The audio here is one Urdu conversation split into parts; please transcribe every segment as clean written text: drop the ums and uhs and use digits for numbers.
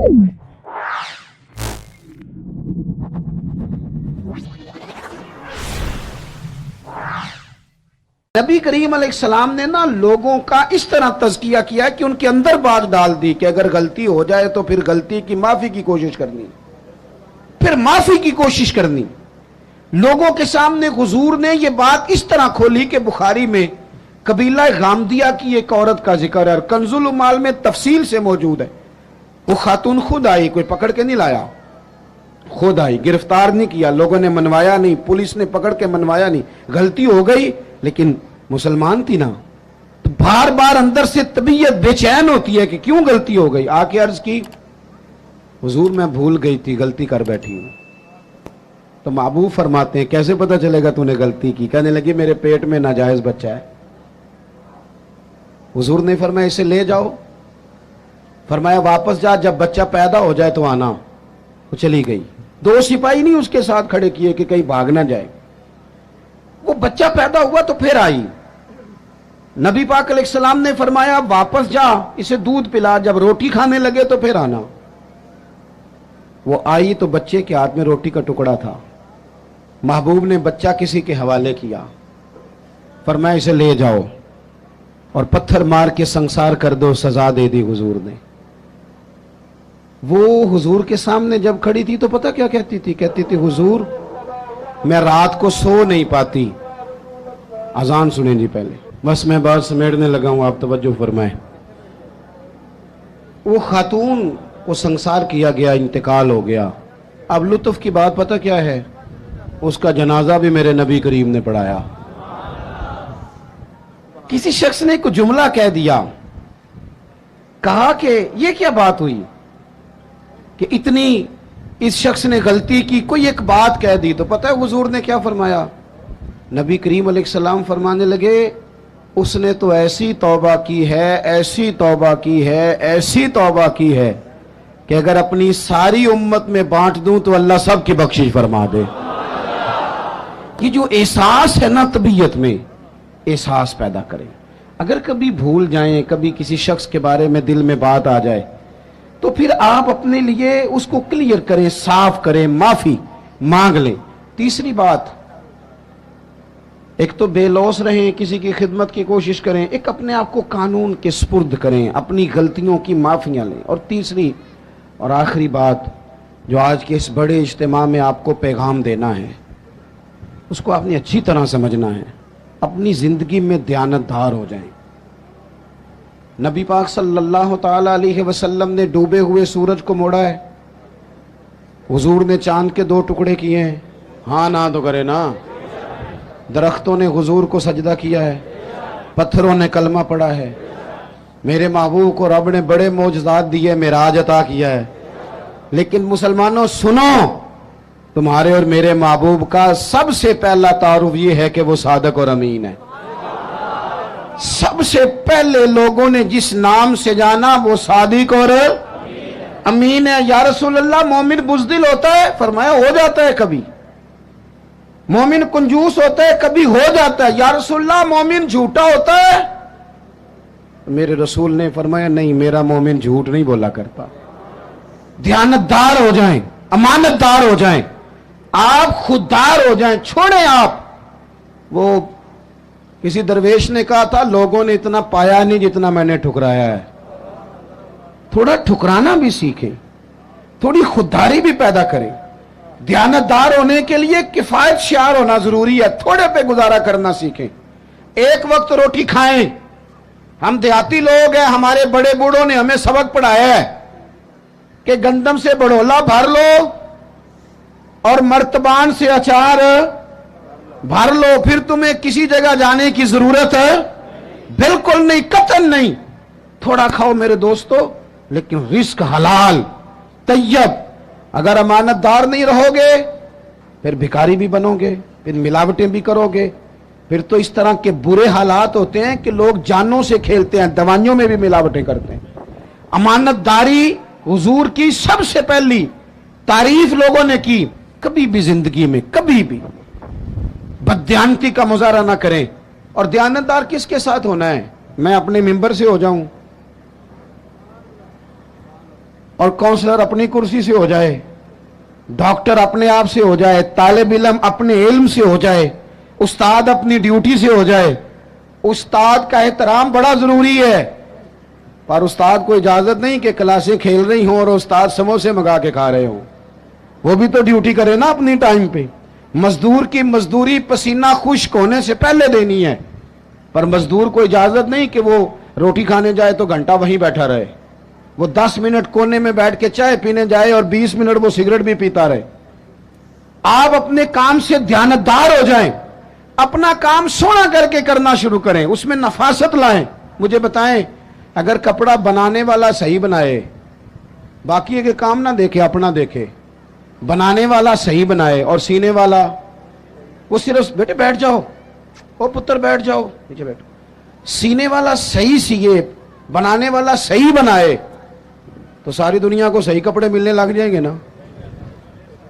نبی کریم علیہ السلام نے نا لوگوں کا اس طرح تزکیہ کیا کہ ان کے اندر بات ڈال دی کہ اگر غلطی ہو جائے تو پھر غلطی کی معافی کی کوشش کرنی، پھر معافی کی کوشش کرنی۔ لوگوں کے سامنے حضور نے یہ بات اس طرح کھولی کہ بخاری میں قبیلہ غامدیہ کی ایک عورت کا ذکر ہے اور کنز العمال میں تفصیل سے موجود ہے۔ وہ خاتون خود آئی، کوئی پکڑ کے نہیں لایا، خود آئی، گرفتار نہیں کیا، لوگوں نے منوایا نہیں، پولیس نے پکڑ کے منوایا نہیں، غلطی ہو گئی لیکن مسلمان تھی نا، تو بار بار اندر سے طبیعت بے چین ہوتی ہے کہ کیوں غلطی ہو گئی۔ آ کے عرض کی حضور میں بھول گئی تھی، غلطی کر بیٹھی ہوں۔ تو محبوب فرماتے ہیں کیسے پتہ چلے گا تو نے غلطی کی؟ کہنے لگی میرے پیٹ میں ناجائز بچہ ہے۔ حضور نے فرمایا اسے لے جاؤ، فرمایا واپس جا، جب بچہ پیدا ہو جائے تو آنا۔ وہ چلی گئی، دو سپاہی نہیں اس کے ساتھ کھڑے کیے کہ کہیں بھاگ نہ جائے۔ وہ بچہ پیدا ہوا تو پھر آئی، نبی پاک علیہ السلام نے فرمایا واپس جا، اسے دودھ پلا، جب روٹی کھانے لگے تو پھر آنا۔ وہ آئی تو بچے کے ہاتھ میں روٹی کا ٹکڑا تھا۔ محبوب نے بچہ کسی کے حوالے کیا، فرمایا اسے لے جاؤ اور پتھر مار کے سنسار کر دو، سزا دے دی حضور نے۔ وہ حضور کے سامنے جب کھڑی تھی تو پتہ کیا کہتی تھی؟ کہتی تھی حضور میں رات کو سو نہیں پاتی، اذان سنیں جی پہلے، بس میں بات سمیٹنے لگا ہوں، آپ توجہ فرمائیں۔ وہ خاتون کو سنسار کیا گیا، انتقال ہو گیا۔ اب لطف کی بات پتہ کیا ہے؟ اس کا جنازہ بھی میرے نبی کریم نے پڑھایا۔ کسی شخص نے کوئی جملہ کہہ دیا، کہا کہ یہ کیا بات ہوئی کہ اتنی اس شخص نے غلطی کی، کوئی ایک بات کہہ دی، تو پتہ ہے حضور نے کیا فرمایا؟ نبی کریم علیہ السلام فرمانے لگے اس نے تو ایسی توبہ کی ہے، ایسی توبہ کی ہے، ایسی توبہ کی ہے کہ اگر اپنی ساری امت میں بانٹ دوں تو اللہ سب کی بخشش فرما دے۔ یہ جو احساس ہے نا طبیعت میں، احساس پیدا کریں۔ اگر کبھی بھول جائیں، کبھی کسی شخص کے بارے میں دل میں بات آ جائے تو پھر آپ اپنے لیے اس کو کلیئر کریں، صاف کریں، معافی مانگ لیں۔ تیسری بات، ایک تو بے لوث رہیں، کسی کی خدمت کی کوشش کریں، ایک اپنے آپ کو قانون کے سپرد کریں، اپنی غلطیوں کی معافیاں لیں۔ اور تیسری اور آخری بات جو آج کے اس بڑے اجتماع میں آپ کو پیغام دینا ہے، اس کو آپ نے اچھی طرح سمجھنا ہے، اپنی زندگی میں دیانتدار ہو جائیں۔ نبی پاک صلی اللہ تعالی علیہ وسلم نے ڈوبے ہوئے سورج کو موڑا ہے، حضور نے چاند کے 2 ٹکڑے کیے ہیں، ہاں نہ تو کرے نا۔ درختوں نے حضور کو سجدہ کیا ہے، پتھروں نے کلمہ پڑھا ہے، میرے محبوب کو رب نے بڑے معجزات دیے، معراج عطا کیا ہے۔ لیکن مسلمانوں سنو، تمہارے اور میرے محبوب کا سب سے پہلا تعارف یہ ہے کہ وہ صادق اور امین ہے۔ سب سے پہلے لوگوں نے جس نام سے جانا وہ صادق اور امین ہے۔ یا رسول اللہ مومن بزدل ہوتا ہے؟ فرمایا ہو جاتا ہے کبھی۔ مومن کنجوس ہوتا ہے؟ کبھی ہو جاتا ہے۔ یا رسول اللہ مومن جھوٹا ہوتا ہے؟ میرے رسول نے فرمایا نہیں، میرا مومن جھوٹ نہیں بولا کرتا۔ دیانتدار ہو جائیں، امانت دار ہو جائیں، آپ خوددار ہو جائیں، چھوڑیں آپ۔ وہ کسی درویش نے کہا تھا لوگوں نے اتنا پایا نہیں جتنا میں نے ٹھکرایا ہے۔ تھوڑا ٹھکرانا بھی سیکھیں، تھوڑی خودداری بھی پیدا کریں۔ دیانتدار ہونے کے لیے کفایت شعار ہونا ضروری ہے، تھوڑے پہ گزارا کرنا سیکھیں۔ ایک وقت روٹی کھائیں۔ ہم دیہاتی لوگ ہیں، ہمارے بڑے بوڑھوں نے ہمیں سبق پڑھایا ہے کہ گندم سے بڑھولا بھر لو اور مرتبان سے اچار بھر لو، پھر تمہیں کسی جگہ جانے کی ضرورت ہے بالکل نہیں، قطعاً نہیں۔ تھوڑا کھاؤ میرے دوستو، لیکن رزق حلال طیب۔ اگر امانت دار نہیں رہو گے پھر بھکاری بھی بنو گے، پھر ملاوٹیں بھی کرو گے، پھر تو اس طرح کے برے حالات ہوتے ہیں کہ لوگ جانوں سے کھیلتے ہیں، دوائیوں میں بھی ملاوٹیں کرتے ہیں۔ امانت داری حضور کی سب سے پہلی تعریف لوگوں نے کی۔ کبھی بھی زندگی میں کبھی بھی بددیانتی کا مظاہرہ نہ کریں۔ اور دیانتدار کس کے ساتھ ہونا ہے؟ میں اپنے ممبر سے ہو جاؤں اور کونسلر اپنی کرسی سے ہو جائے، ڈاکٹر اپنے آپ سے ہو جائے، طالب علم اپنے علم سے ہو جائے، استاد اپنی ڈیوٹی سے ہو جائے. استاد کا احترام بڑا ضروری ہے، پر استاد کو اجازت نہیں کہ کلاسیں کھیل رہی ہوں اور استاد سموسے منگا کے کھا رہے ہوں. وہ بھی تو ڈیوٹی کرے نا اپنی ٹائم پہ. مزدور کی مزدوری پسینہ خشک ہونے سے پہلے دینی ہے، پر مزدور کو اجازت نہیں کہ وہ روٹی کھانے جائے تو گھنٹہ وہیں بیٹھا رہے. وہ 10 منٹ کونے میں بیٹھ کے چائے پینے جائے اور 20 منٹ وہ سگریٹ بھی پیتا رہے. آپ اپنے کام سے دیانتدار ہو جائیں، اپنا کام سونا کر کے کرنا شروع کریں، اس میں نفاست لائیں. مجھے بتائیں، اگر کپڑا بنانے والا صحیح بنائے، باقی کے کام نہ دیکھے اپنا دیکھے، بنانے والا صحیح بنائے اور سینے والا وہ صرف بیٹے بیٹھ جاؤ، او پتر بیٹھ جاؤ نیچے بیٹھو، سینے والا صحیح سیے، بنانے والا صحیح بنائے تو ساری دنیا کو صحیح کپڑے ملنے لگ جائیں گے نا.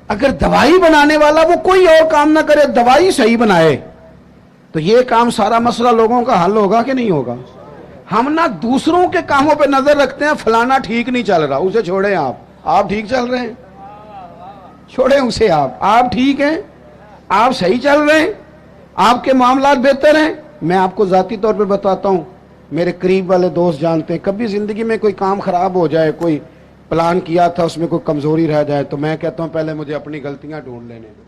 اگر دوائی بنانے والا وہ کوئی اور کام نہ کرے، دوائی صحیح بنائے تو یہ کام سارا مسئلہ لوگوں کا حل ہوگا کہ نہیں ہوگا؟ ہم نہ دوسروں کے کاموں پہ نظر رکھتے ہیں، فلانا ٹھیک نہیں چل رہا، اسے چھوڑیں. آپ ٹھیک چل رہے ہیں، چھوڑیں اسے. آپ ٹھیک ہیں، آپ صحیح چل رہے ہیں، آپ کے معاملات بہتر ہیں. میں آپ کو ذاتی طور پہ بتاتا ہوں، میرے قریب والے دوست جانتے ہیں، کبھی زندگی میں کوئی کام خراب ہو جائے، کوئی پلان کیا تھا اس میں کوئی کمزوری رہ جائے تو میں کہتا ہوں پہلے مجھے اپنی غلطیاں ڈھونڈ لینے دو.